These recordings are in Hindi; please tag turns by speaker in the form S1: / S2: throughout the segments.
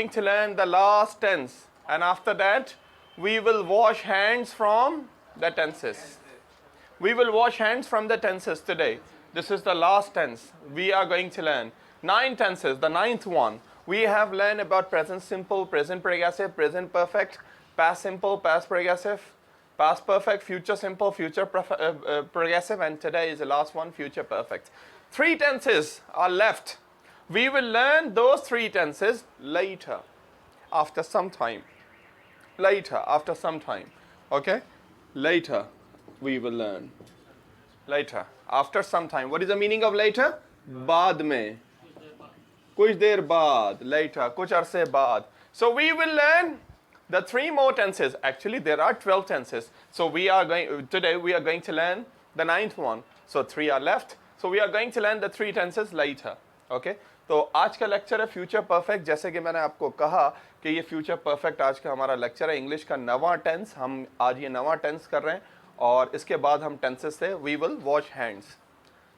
S1: going to learn the last tense, and after that we will wash hands from the tenses. We will wash hands from the tenses today. This is the last tense. We are going to learn 9 tenses. The 9th one, we have learned about present simple, present progressive, present perfect, past simple, past progressive, past perfect, future simple, future progressive, and today is the last one, future perfect. 3 tenses are left. We will learn those 3 tenses later, after some time. Later, after some time. Okay? Later, we will learn. Later, after some time. What is the meaning of later? बाद में. कुछ देर बाद. Later, कुछ अरसे बाद. So we will learn the 3 more tenses. Actually, there are 12 tenses. So today we are going to learn the 9th one. So 3 are left. So we are going to learn the 3 tenses later. Okay? तो आज का लेक्चर है फ्यूचर परफेक्ट. जैसे कि मैंने आपको कहा कि ये फ्यूचर परफेक्ट आज का हमारा लेक्चर है. इंग्लिश का 9वां टेंस, हम आज ये 9वां टेंस कर रहे हैं और इसके बाद हम टेंसेस से वी विल वॉश हैंड्स.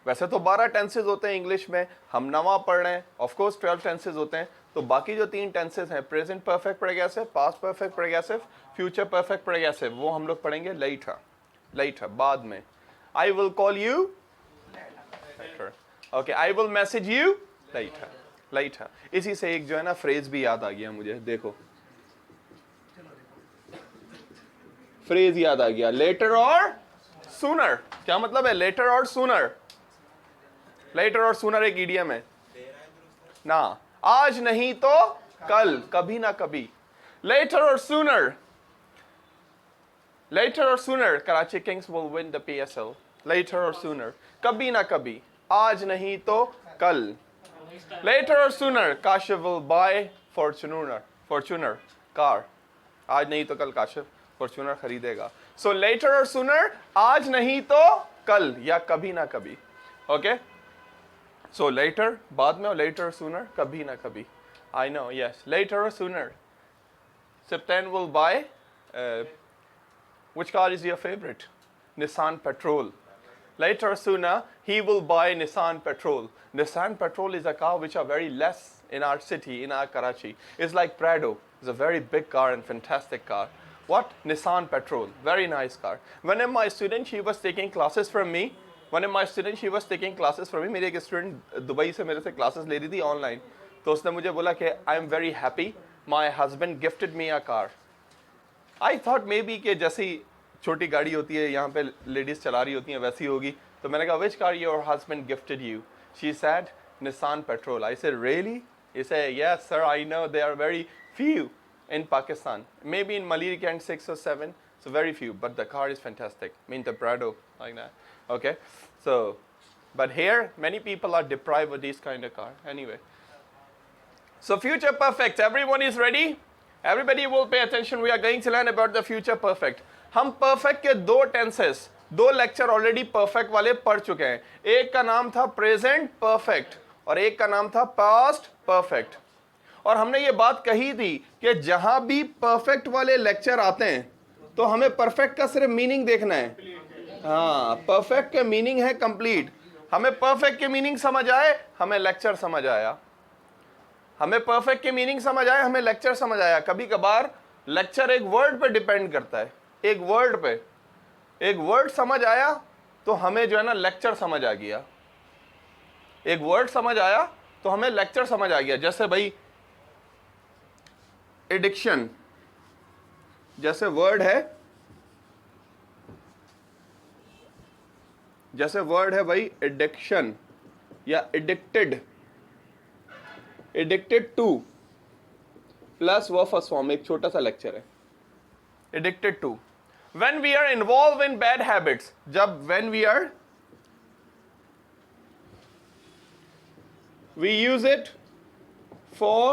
S1: वैसे तो 12 टेंसेस होते हैं इंग्लिश में, हम 9वां पढ़ रहे हैं. ऑफ कोर्स 12 टेंसेस होते हैं. तो बाकी जो 3 टेंसेस हैं, present perfect progressive, past perfect progressive, future perfect progressive, वो हम लोग पढ़ेंगे लेटर, बाद में. I will call you later. Okay, I will message you later. इसी से एक जो है ना फ्रेज भी याद आ गया मुझे. देखो, फ्रेज याद आ गया, लेटर और सूनर. क्या मतलब है letter or sooner? Later or sooner एक इडियम है ना. आज नहीं तो कल, कभी ना कभी. Later or sooner. Later or sooner Karachi Kings will win the PSL. Later or sooner, कभी ना कभी, आज नहीं तो कल. Later or sooner, Kashif will buy Fortuner car. आज नहीं तो कल काशिफ Fortuner खरीदेगा. So later or sooner, आज नहीं तो कल या कभी ना कभी. Okay? So later, बाद में, और later or sooner, कभी ना कभी. I know, yes. Later or sooner. September will buy. Which car is your favorite? Nissan Patrol. Later or sooner, he will buy Nissan Patrol. Nissan Patrol is a car which are very less in our city, in our Karachi. It's like Prado. It's a very big car and fantastic car. What? Nissan Patrol. Very nice car. One of my students, she was taking classes from me. मेरी एक स्टूडेंट दुबई से मेरे से क्लासेस ले रही थी ऑनलाइन. तो उसने मुझे बोला कि I am very happy, my husband gifted me a car. I thought may be कि जैसी छोटी गाड़ी होती है यहाँ पे लेडीज चला रही होती हैं वैसी होगी. तो मैंने कहा which car your husband gifted you? She said Nissan Patrol. I said really? He said yes sir, I know there are very few in Pakistan, maybe in Maliri Kent 6 or 7, so very few, but the car is fantastic. I mean the Prado like that. Okay, so but here many people are deprived of this kind of car anyway. So future perfect, everyone is ready? Everybody will pay attention. We are going to learn about the future perfect. हम perfect के 2 tenses, 2 लेक्चर ऑलरेडी परफेक्ट वाले पढ़ चुके हैं. एक का नाम था प्रेजेंट परफेक्ट और एक का नाम था पास्ट परफेक्ट. और हमने ये बात कही थी कि जहां भी परफेक्ट वाले लेक्चर आते हैं तो हमें परफेक्ट का सिर्फ मीनिंग देखना है. हाँ, परफेक्ट के मीनिंग है कंप्लीट. हमें परफेक्ट के मीनिंग समझ आए, हमें लेक्चर समझ आया. हमें परफेक्ट के मीनिंग समझ आए, हमें लेक्चर समझ आया. कभी कभार लेक्चर एक वर्ड पे डिपेंड करता है. एक वर्ड समझ आया तो हमें जो है ना लेक्चर समझ आ गया. एक वर्ड समझ आया तो हमें लेक्चर समझ आ गया. जैसे भाई एडिक्शन जैसे वर्ड है भाई एडिक्शन या addicted to plus verb first form. एक छोटा सा लेक्चर है addicted to. When we are involved in bad habits, we use it for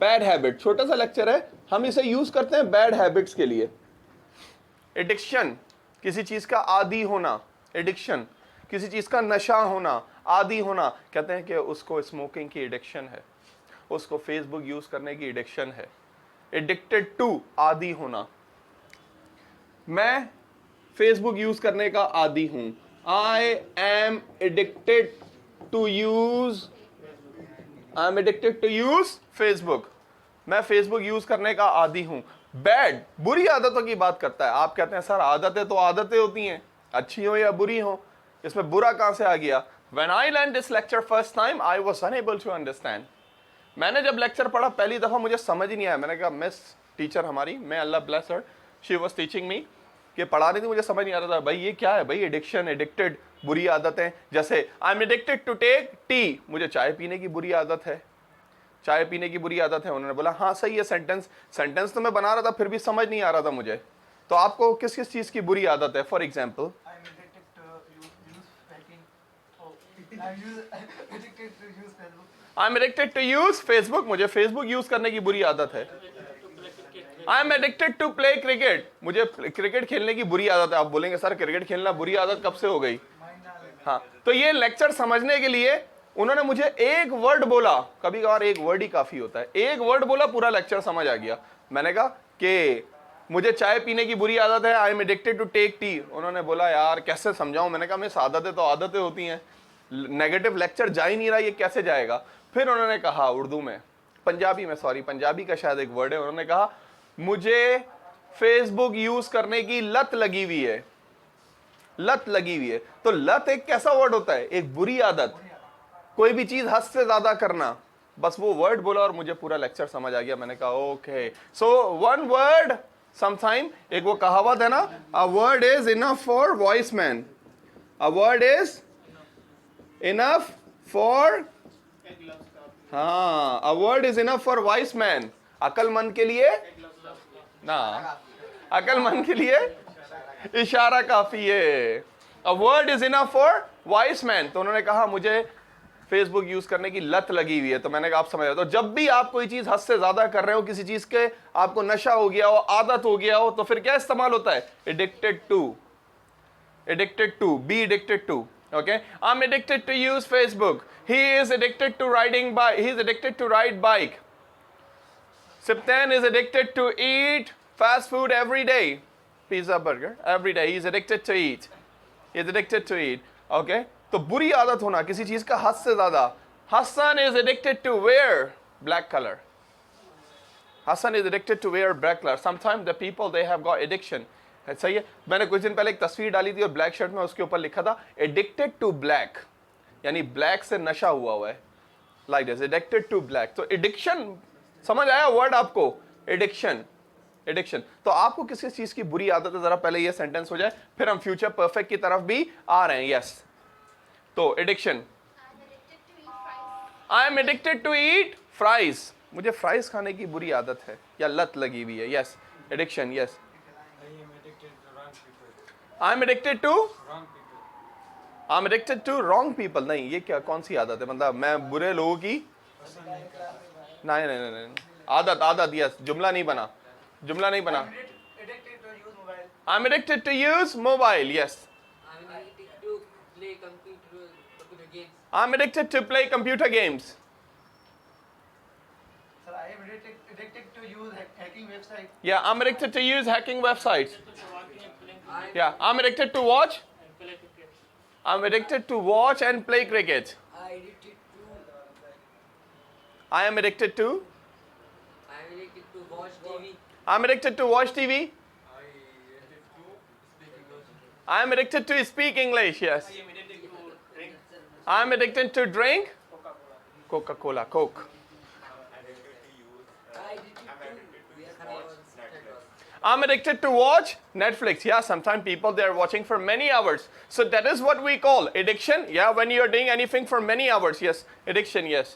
S1: bad habit. छोटा सा लेक्चर है, हम इसे यूज करते हैं बैड हैबिट्स के लिए. एडिक्शन किसी चीज का आदी होना, एडिक्शन किसी चीज का नशा होना, आदी होना. कहते हैं कि उसको स्मोकिंग की एडिक्शन है, उसको फेसबुक यूज करने की एडिक्शन है. एडिक्टेड टू, आदी होना. मैं फेसबुक यूज करने का आदी हूं. I am addicted to use Facebook. मैं फेसबुक यूज करने का आदी हूं। बैड, बुरी आदतों की बात करता है। आप कहते हैं सर आदतें तो आदतें होती हैं, अच्छी हो या बुरी हो, इसमें बुरा कहां से आ गया? When I learned this lecture first time, I was unable to understand. मैंने जब लेक्चर पढ़ा पहली दफा मुझे समझ ही नहीं आया। मैंने कहा मिस टीचर हमारी, मैं Allah bless her, she was teaching me, कि पढ़ा रही थी, मुझे समझ नहीं आ रहा था भाई ये क्या है भाई, एडिक्शन, एडिक्टेड, बुरी आदतें। जैसे I am addicted to take tea, मुझे चाय पीने की बुरी आदत है, चाय पीने की बुरी आदत है। उन्होंने बोला हाँ सही है, सेंटेंस तो मैं बना रहा था फिर भी समझ नहीं आ रहा था मुझे। तो आपको किस किस चीज की बुरी आदत है? For example I am addicted to use Facebook, मुझे फेसबुक यूज करने की बुरी आदत है। I am addicted to play cricket, मुझे क्रिकेट खेलने की बुरी आदत है। आप बोलेंगे सर क्रिकेट खेलना बुरी आदत कब से हो गई? हाँ, तो ये लेक्चर समझने के लिए उन्होंने मुझे एक वर्ड बोला, कभी कभार एक वर्ड ही काफी होता है, एक वर्ड बोला पूरा लेक्चर समझ आ गया। मैंने कहा कि मुझे चाय पीने की बुरी आदत है, I am addicted to take tea. उन्होंने बोला यार कैसे समझाऊं? मैंने कहा मिस आदतें तो आदतें होती हैं, नेगेटिव लेक्चर जा ही नहीं रहा, ये कैसे जाएगा? फिर उन्होंने कहा उर्दू में, पंजाबी में, सॉरी पंजाबी का शायद एक वर्ड है, उन्होंने कहा मुझे फेसबुक यूज करने की लत लगी हुई है, लत लगी हुई है। तो लत एक कैसा वर्ड होता है? एक बुरी आदत, कोई भी चीज हद से ज्यादा करना। बस वो वर्ड बोला और मुझे पूरा लेक्चर समझ आ गया। मैंने कहा okay, so one word sometime, एक वो कहावत है ना, a word is enough for wise man, a word is enough for, हाँ, a word is enough for wise man, अकलमंद के लिए ना, अकलमंद के लिए इशारा काफी है। A word is enough for wise man. तो उन्होंने कहा मुझे फेसबुक यूज करने की लत लगी हुई है। तो मैंने कहा आप समझ रहे हो, तो जब भी आप कोई चीज हद से ज्यादा कर रहे हो, किसी चीज के आपको नशा हो गया हो, आदत हो गया हो, तो फिर क्या इस्तेमाल होता है? Addicted to, addicted to, be addicted to. Okay, I'm addicted to use Facebook. He is addicted to riding bike. He's addicted to ride bike. Siptan is addicted to eat fast food every day. Pizza, burger, every day. He's addicted to eat. He's addicted to eat. Okay? तो बुरी आदत होना किसी चीज का हद से ज्यादा। Hassan is addicted to wear black color. Hassan is addicted to wear black color. Sometimes the people, they have got addiction. सही है। मैंने कुछ दिन पहले एक तस्वीर डाली थी और ब्लैक शर्ट में उसके ऊपर लिखा था एडिक्टेड टू ब्लैक, यानी ब्लैक से नशा हुआ है, like this, addicted to black. तो एडिक्शन, समझ आया वर्ड आपको? Addiction, addiction. तो आपको किसी चीज की बुरी आदत है, जरा पहले ये सेंटेंस हो जाए, फिर हम फ्यूचर परफेक्ट की तरफ भी आ रहे हैं। यस, तो addiction, I am addicted to eat fries, मुझे फ्राइज खाने की बुरी आदत है या लत लगी हुई है। Yes, addiction. Yes, I'm addicted to wrong people. I'm addicted to wrong people. नहीं, ये क्या, कौन सी आदत है? मतलब मैं बुरे लोगों की, नहीं नहीं नहीं नहीं, आदत, आदत। यस, जुमला नहीं बना, जुमला नहीं बना। I'm addicted to use mobile. Yes. I'm addicted to play computer games. I'm addicted to play computer games.
S2: Sir, I am addicted to use hacking websites.
S1: Yeah, I'm addicted to use hacking websites. Yeah, I'm addicted to watch. I'm addicted to watch and play cricket. I am addicted to.
S3: I'm addicted to watch TV.
S1: I'm addicted to watch TV. I am addicted to speak English. Yes. I am addicted to drink Coca-Cola, Coke. I'm addicted to watch Netflix. Yeah, sometimes people, they are watching for many hours. So that is what we call addiction. Yeah, when you are doing anything for many hours. Yes, addiction. Yes.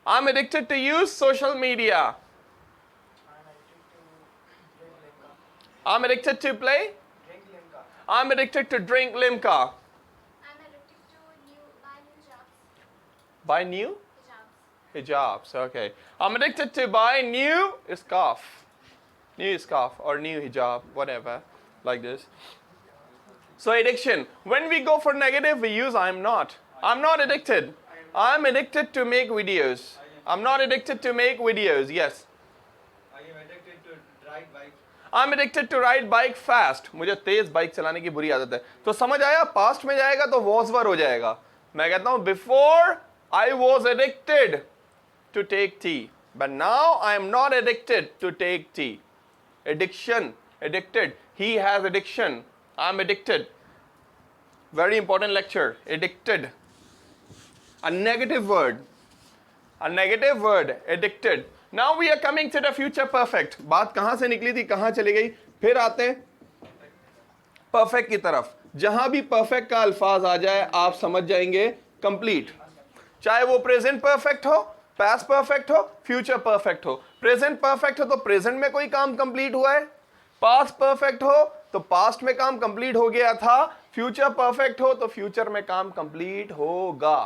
S1: I'm addicted to use social media. I'm addicted to play. I'm addicted to drink Limca.
S4: I'm addicted to buy new jobs.
S1: Buy new
S4: Hijabs.
S1: hijabs. Okay. I'm addicted to buy new scarf. New scarf or new hijab, whatever, like this. So addiction. When we go for negative, we use I'm not. I'm not addicted. I'm addicted to make videos. I'm not addicted to make videos. Yes.
S2: I am addicted to ride bike.
S1: I'm addicted to ride bike fast. मुझे तेज बाइक चलाने की बुरी आदत है। तो समझ आया, पास्ट में जाएगा तो was were हो जाएगा। मैं कहता हूँ before I was addicted to take tea. But now I am not addicted to take tea. Addiction, addicted. He has addiction. I am addicted. Very important lecture. Addicted. A negative word. A negative word. Addicted. Now we are coming to the future perfect. बात कहां से निकली थी, कहां चली गई? फिर आते हैं perfect की तरफ. जहां भी perfect का अल्फाज आ जाए आप समझ जाएंगे complete. चाहे वो present perfect हो, past perfect हो, future perfect हो. present perfect हो तो present में कोई काम complete हुआ है. past perfect हो तो past में काम complete हो गया था. future perfect हो तो future में काम complete होगा.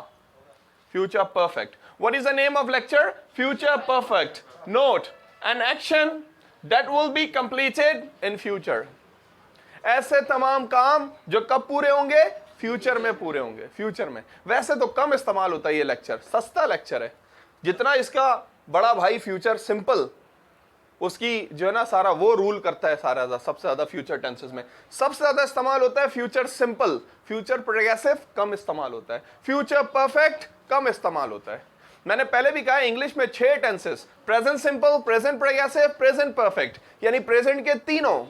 S1: future perfect. What is the name of lecture? Future perfect. Note, an action that will be completed in future. ऐसे तमाम काम जो कब पूरे होंगे? फ्यूचर में पूरे होंगे. फ्यूचर में. वैसे तो कम इस्तेमाल होता है ये लेक्चर, सस्ता लेक्चर है. जितना इसका बड़ा भाई फ्यूचर सिंपल, उसकी जो है ना सारा वो रूल करता है सारा सबसे ज्यादा फ्यूचर टेंसेस में. सबसे ज्यादा इस्तेमाल होता है फ्यूचर सिंपल. फ्यूचर प्रोग्रेसिव कम इस्तेमाल होता है. फ्यूचर परफेक्ट कम इस्तेमाल होता है. मैंने पहले भी कहा इंग्लिश में 6 tenses: present simple, present progressive, present perfect. यानी प्रेजेंट के 3,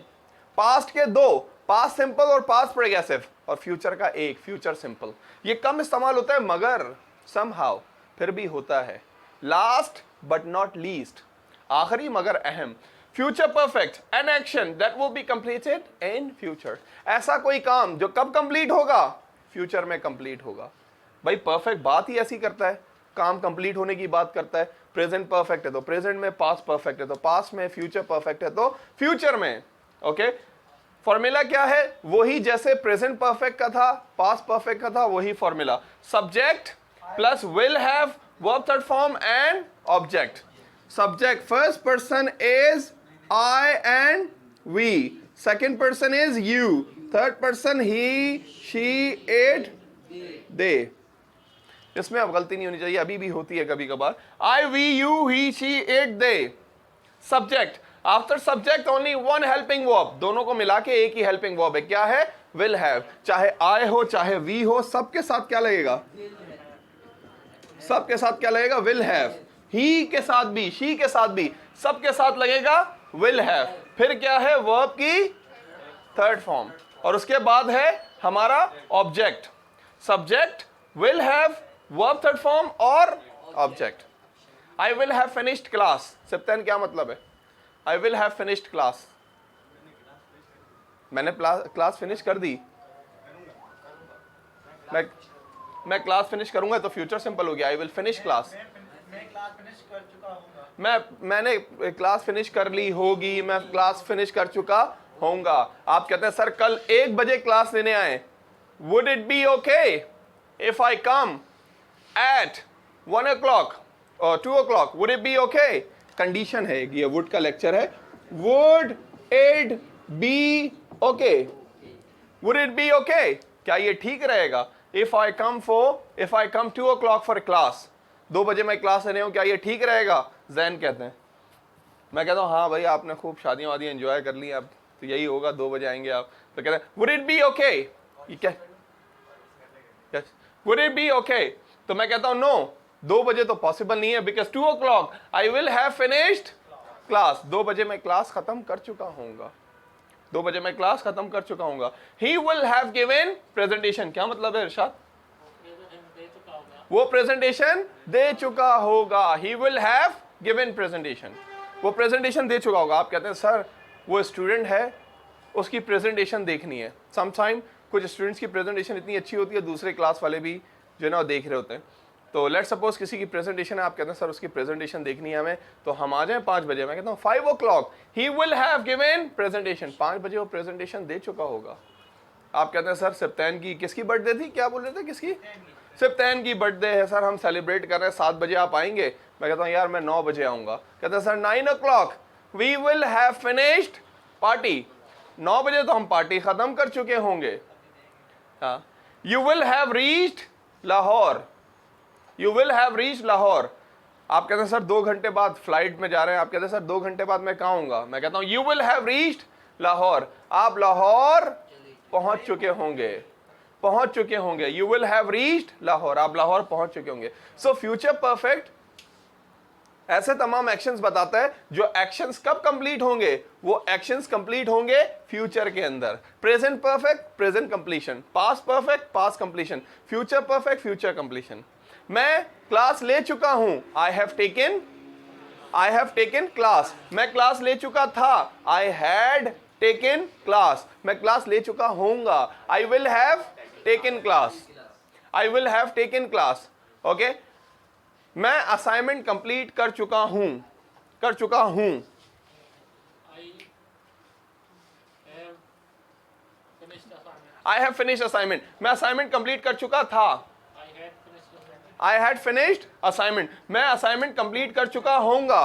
S1: पास्ट के 2, पास्ट सिंपल और पास्ट प्रोग्रेसिव, और फ्यूचर का 1, फ्यूचर सिंपल. ये कम इस्तेमाल होता है मगर समहाउ फिर भी होता है. लास्ट बट नॉट लीस्ट, आखिरी मगर अहम. Future perfect, an action that will be completed in future. ऐसा कोई काम जो कब कंप्लीट होगा? फ्यूचर में कंप्लीट होगा. भाई परफेक्ट बात ही ऐसी करता है, काम कंप्लीट होने की बात करता है. प्रेजेंट परफेक्ट है तो प्रेजेंट में, पास्ट परफेक्ट है तो पास्ट में, फ्यूचर परफेक्ट है तो फ्यूचर में. ओके, फॉर्मूला क्या है? वही जैसे प्रेजेंट परफेक्ट का था, पास्ट परफेक्ट का था, वही formula. Subject plus will have, verb third form and object. Subject first person is I and we, second person is you, third person he, she, it, they. इसमें अब गलती नहीं होनी चाहिए, अभी भी होती है कभी कभार. I, we, you, he, she, it, they. Subject. After subject only one helping verb. दोनों को मिला के एक ही helping verb है. क्या है? Will have. चाहे I हो चाहे we हो, सबके साथ क्या लगेगा? सबके साथ क्या लगेगा? Will have. He के साथ भी, she के साथ भी, सबके साथ लगेगा will have. फिर क्या है? verb की थर्ड फॉर्म, और उसके बाद है हमारा object. Subject, will have, verb third form और object. I will have finished class. सिप्तैन क्या मतलब है? I will have finished class. मैंने क्लास फिनिश कर दी. मैं क्लास फिनिश करूंगा तो फ्यूचर सिंपल हो गया. I will finish class.
S2: मैं क्लास फिनिश कर चुका हूँगा.
S1: मैंने क्लास फिनिश कर ली होगी, मैं क्लास फिनिश कर चुका होऊंगा. आप कहते हैं सर कल 1 बजे क्लास लेने आए. Would it be okay if I come at 1 o'clock or 2 o'clock? Would it be okay? Condition है, ये वुड का लेक्चर है. Would it be okay? Would it be okay? क्या ये ठीक रहेगा? If I come 2 o'clock for class, 2 बजे मैं क्लास लेने हूँ, क्या ये ठीक रहेगा? जैन कहते हैं. मैं कहता हूँ हाँ भाई आपने खूब शादियाँ वादियाँ एंजॉय कर ली, अब तो यही होगा, 2 बजे आएंगे आप. तो कहते हैं would it be okay? ये क्या? Yes. Would it be okay? तो मैं कहता हूँ no, 2 बजे तो पॉसिबल नहीं है, because 2 o'clock I will have finished class. 2 बजे मैं क्लास खत्म कर चुका हूँगा. 2 बजे मैं क्लास खत्म कर चुका हूँगा. He will have given presentation. क्या मतलब है इरशाद? वो प्रेजेंटेशन दे चुका होगा. He will have given presentation. वो प्रेजेंटेशन दे चुका होगा. आप कहते हैं सर वो स्टूडेंट है, उसकी प्रेजेंटेशन देखनी है. समटाइम कुछ स्टूडेंट्स की प्रेजेंटेशन इतनी अच्छी होती है, दूसरे क्लास वाले भी जो है ना देख रहे होते हैं. तो लेट्स सपोज किसी की प्रेजेंटेशन है, आप कहते हैं सर उसकी प्रेजेंटेशन देखनी है हमें, तो हम आ जाएं 5 बजे. मैं कहता हूँ 5 o'clock he will have given presentation. 5 बजे वो प्रेजेंटेशन दे चुका होगा. आप कहते हैं सर सिप्तैन की किसकी बर्थडे थी? क्या बोल रहे थे? किसकी? सिप्तैन की बर्थडे है सर, हम सेलिब्रेट कर रहे हैं, 7 बजे आप आएंगे? मैं कहता हूँ यार मैं 9 बजे आऊँगा. कहते हैं sir 9 o'clock we will have finished party. 9 बजे तो हम पार्टी ख़त्म कर चुके होंगे. हाँ. You will have reached Lahore. You will have reached Lahore. आप कहते हैं सर 2 घंटे बाद फ्लाइट में जा रहे हैं. आप कहते हैं सर 2 घंटे बाद मैं कहाँ होऊंगा? मैं कहता हूँ You will have reached Lahore. आप लाहौर पहुँच चुके होंगे. You will have reached Lahore. आप लाहौर पहुँच चुके होंगे. So future perfect ऐसे तमाम एक्शंस बताता है जो एक्शंस कब कंप्लीट होंगे, वो एक्शंस कंप्लीट होंगे फ्यूचर के अंदर। Present perfect, present completion, past perfect, past completion, future perfect, future completion. मैं क्लास ले चुका हूं, आई हैव टेकन क्लास। मैं क्लास ले चुका था, आई हैड टेकन क्लास। मैं क्लास ले चुका होऊंगा, I will have taken class, I will have taken class. Okay, मैं असाइनमेंट कंप्लीट कर चुका हूं, कर चुका हूं। आई हैव फिनिश्ड असाइनमेंट, मैं असाइनमेंट कंप्लीट कर चुका था। आई हैड फिनिश्ड असाइनमेंट, मैं असाइनमेंट कंप्लीट कर चुका होऊंगा।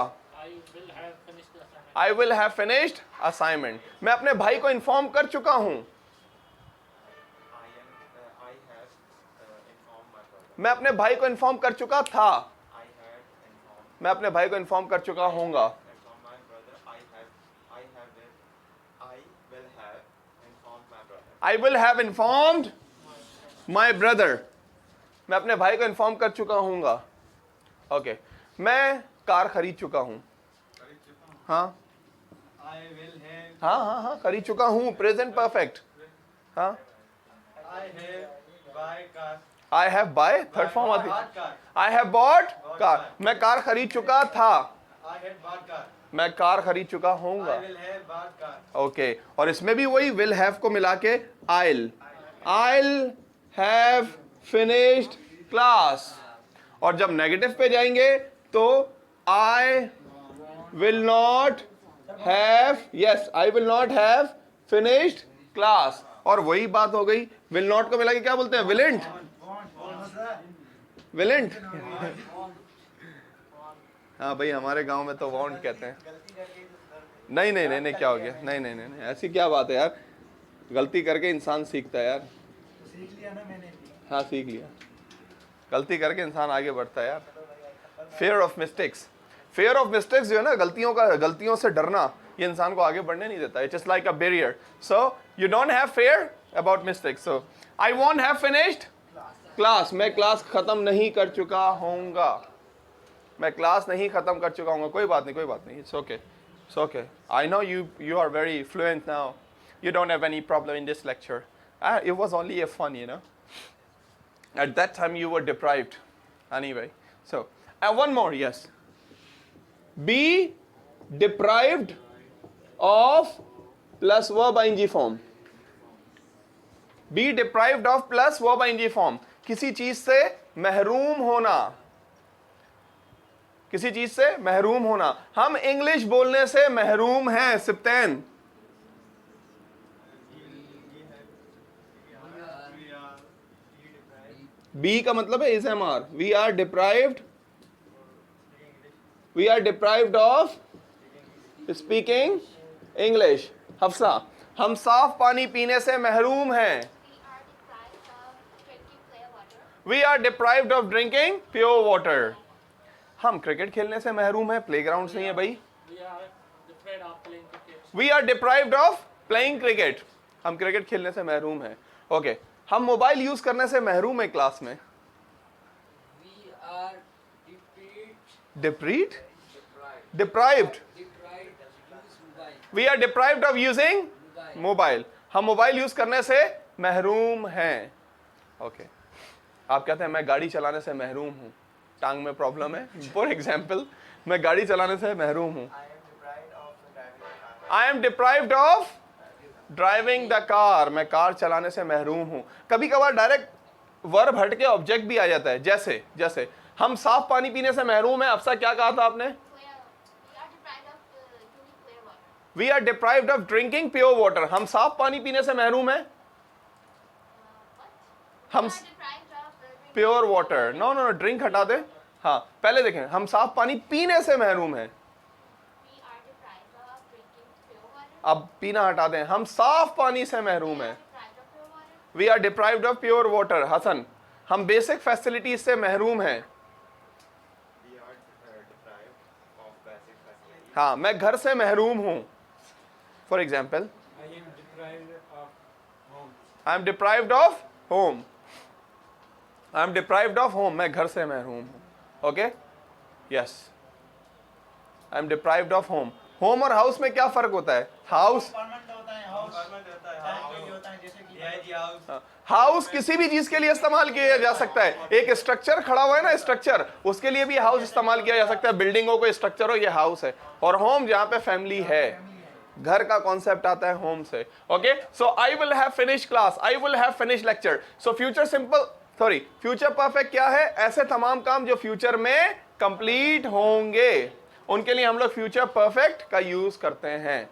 S1: I will have finished assignment, मैं अपने भाई को इन्फॉर्म कर चुका हूं। मैं अपने भाई को इन्फॉर्म कर चुका था, मैं अपने भाई को इन्फॉर्म कर चुका होऊंगा। I will have informed my brother, मैं अपने भाई को इन्फॉर्म कर चुका होऊंगा। ओके, मैं कार खरीद चुका हूं। हाँ हाँ हाँ हाँ, खरीद चुका हूं, प्रेजेंट परफेक्ट। हाँ, I have buy, third form आती है। आई हैव बॉट कार, मैं कार खरीद चुका था, मैं कार खरीद चुका होऊंगा। ओके, और इसमें भी वही विल हैव को मिला के आइल हैव फिनिश्ड क्लास। और जब नेगेटिव पे जाएंगे तो I will not have, yes I will not have finished class. और वही बात हो गई, विल नॉट को मिला के क्या बोलते हैं, विलेंट, विलेंट। हाँ भाई, हमारे गांव में तो वॉन्ट कहते हैं। नहीं नहीं नहीं नहीं, क्या हो गया, नहीं नहीं नहीं, ऐसी क्या बात है यार, गलती करके इंसान सीखता है यार।
S2: सीख लिया ना मैंने।
S1: हाँ सीख लिया, गलती करके इंसान आगे बढ़ता है यार। Fair of mistakes, fair of mistakes जो है ना, गलतियों से डरना, ये इंसान को आगे बढ़ने नहीं देता। It's just like a barrier. So you don't have fair about mistakes. So I won't have finished class, मैं क्लास खत्म नहीं कर चुका होऊंगा, मैं क्लास नहीं खत्म कर चुका हूँ। कोई बात नहीं, कोई बात नहीं, it's okay, it's okay. I know you are very fluent now, you don't have any problem in this lecture. It was only a fun, you know. At that time you were deprived anyway. So one more, yes, be deprived of plus verb ing form, be deprived of plus verb ing form। किसी चीज से महरूम होना, किसी चीज से महरूम होना। हम इंग्लिश बोलने से महरूम हैं सिप्तैन। बी का मतलब है is am are, we are deprived of speaking English. Hafsa, हम साफ पानी पीने से महरूम हैं।
S4: We are deprived of drinking pure water.
S1: We are deprived of drinking pure water. हम क्रिकेट खेलने से महरूम हैं, प्लेग्राउंड नहीं है भाई। We are deprived of playing cricket. हम क्रिकेट खेलने से महरूम हैं। ओके, हम मोबाइल यूज करने से महरूम है क्लास में।
S3: We are
S1: Deprived?
S3: deprived.
S1: Deprived.
S3: Deprived use mobile.
S1: We are deprived of using mobile. हम मोबाइल यूज करने से महरूम हैं। ओके, आप कहते हैं मैं गाड़ी चलाने से महरूम हूँ, टांग में प्रॉब्लम है, फॉर एग्जाम्पल मैं गाड़ी चलाने से महरूम हूँ। I am deprived of driving the car, मैं कार चलाने से महरूम हूँ। कभी कभार डायरेक्ट वर्ब हट के ऑब्जेक्ट भी आ जाता है, जैसे जैसे हम साफ पानी पीने से महरूम हैं। अफसा क्या कहा था आपने?
S4: We are deprived of drinking pure water.
S1: We are deprived of drinking pure water. हम साफ पानी पीने से महरूम हैं। हम
S4: We are deprived of drinking
S1: pure water, no no no, drink हटा दे। हाँ, पहले देखें, हम साफ पानी पीने से महरूम हैं।
S4: We are deprived of drinking pure water.
S1: अब पीना हटा दें, हम साफ पानी से महरूम हैं।
S4: Deprived of pure water.
S1: We are deprived of pure water. Hasan, हम बेसिक फैसिलिटीज से महरूम हैं। हाँ, मैं घर से महरूम हूँ। For example, I M deprived of home, I am deprived of home, मैं घर से महरूम हूँ। Okay, yes, I am deprived of home. Home और हाउस में क्या फर्क होता है? हाउस
S2: परमानेंट होता है, हाउस टाइम के लिए होता है, जैसे कि
S1: हाउस किसी भी चीज के लिए इस्तेमाल किया जा सकता है. एक स्ट्रक्चर खड़ा हुआ है ना, स्ट्रक्चर, उसके लिए भी हाउस इस्तेमाल किया जा सकता है. बिल्डिंग हो, कोई स्ट्रक्चर हो, ये हाउस है. और होम जहां पे फैमिली है, घर का कॉन्सेप्ट आता है होम से. Okay, so I will have finish class, I will have finish lecture. So future simple, sorry, future perfect क्या है? ऐसे तमाम काम जो फ्यूचर में कंप्लीट होंगे, उनके लिए हम लोग फ्यूचर परफेक्ट का यूज करते हैं.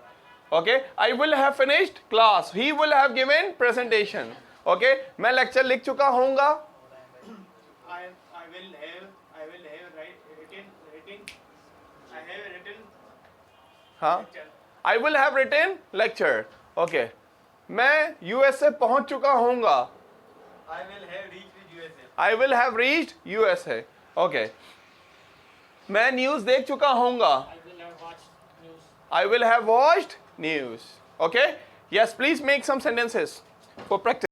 S1: Okay, I will have finished class, he will have given presentation. Okay, मैं लेक्चर लिख चुका होऊंगा. हाँ, I will have written lecture. Okay, मैं यूएस से पहुंच चुका होऊंगा. I will have reached USA. Okay, मैं न्यूज देख चुका होऊंगा. I will have watched news. Okay? Yes, please make some sentences for practice.